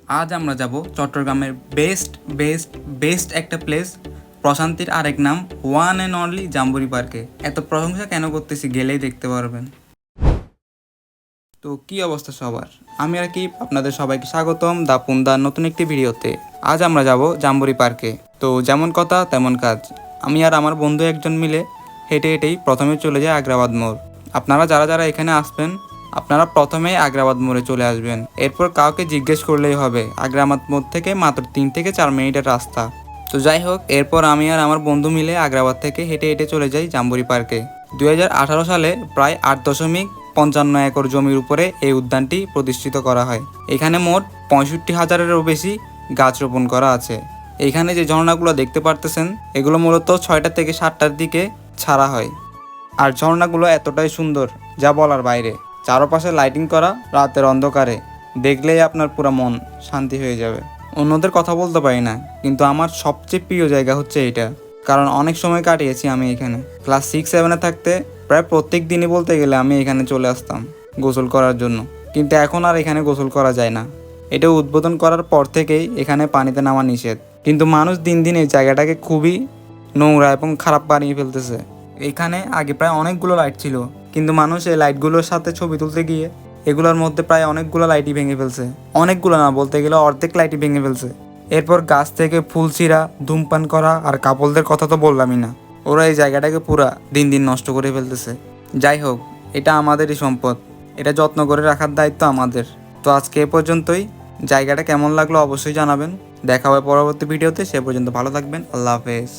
আজ আমরা যাব চট্টগ্রামের বেস্ট বেস্ট বেস্ট একটা প্লেস, প্রশান্তির আরেক নাম ওয়ান অ্যান্ড অনলি জাম্বুরি পার্কে। এত প্রশংসা কেন করতেছি গেলেই দেখতে পারবেন। তো কি অবস্থা সবার, আমি আর কি আপনাদের সবাইকে স্বাগতম দাপুনদার নতুন একটি ভিডিওতে। আজ আমরা যাব জাম্বুরি পার্কে। তো যেমন কথা তেমন কাজ, আমি আর আমার বন্ধু একজন মিলে হেঁটে হেঁটেই প্রথমে চলে যাই আগ্রাবাদ মোড়। আপনারা যারা যারা এখানে আসবেন আপনারা প্রথমেই আগ্রাবাদ মোড়ে চলে আসবেন। এরপর কাউকে জিজ্ঞেস করলেই হবে, আগ্রাবাদ মোড় থেকে মাত্র 3 থেকে 4 মিনিটের রাস্তা। তো যাই হোক, এরপর আমি আর আমার বন্ধু মিলে আগ্রাবাদ থেকে হেঁটে হেঁটে চলে যাই জাম্বুরি পার্কে। 2018 সালে প্রায় 8.55 একর জমির উপরে এই উদ্যানটি প্রতিষ্ঠিত করা হয়। এখানে মোট 65,000-এরও বেশি গাছ রোপণ করা আছে। এখানে যে ঝর্ণাগুলো দেখতে পারতেছেন এগুলো মূলত 6টা থেকে 7টার দিকে ছাড়া হয়। আর ঝর্ণাগুলো এতটাই সুন্দর যা বলার বাইরে। চারপাশে লাইটিং করা, রাতের অন্ধকারে দেখলেই আপনার পুরো মন শান্তি হয়ে যাবে। অন্যদের কথা বলতে পারি না, কিন্তু আমার সবচেয়ে প্রিয় জায়গা হচ্ছে এটা, কারণ অনেক সময় কাটিয়েছি আমি এখানে। ক্লাস 6-7-এ থাকতে প্রায় প্রত্যেক দিনই বলতে গেলে আমি এখানে চলে আসতাম গোসল করার জন্য, কিন্তু এখন আর এখানে গোসল করা যায় না। এটা উদ্বোধন করার পর থেকেই এখানে পানিতে নামা নিষেধ, কিন্তু মানুষ দিন দিন এই জায়গাটাকে খুবই নোংরা এবং খারাপ বানিয়ে ফেলতেছে। এখানে আগে প্রায় অনেকগুলো লাইট ছিল, কিন্তু মানুষ এই লাইটগুলোর সাথে ছবি তুলতে গিয়ে এগুলোর মধ্যে প্রায় অনেকগুলো লাইটই ভেঙে ফেলছে। অনেকগুলো না, বলতে গেলে অর্ধেক লাইটই ভেঙে ফেলছে। এরপর গাছ থেকে ফুল ছিঁড়া, ধূমপান করা আর কাপলদের কথা তো বললামই না। ওরা এই জায়গাটাকে পুরা দিন দিন নষ্ট করে ফেলতেছে। যাই হোক, এটা আমাদেরই সম্পদ, এটা যত্ন করে রাখার দায়িত্ব আমাদের। তো আজকে এ পর্যন্তই। জায়গাটা কেমন লাগলো অবশ্যই জানাবেন। দেখা হবে পরবর্তী ভিডিওতে। সে পর্যন্ত ভালো থাকবেন। আল্লাহ হাফেজ।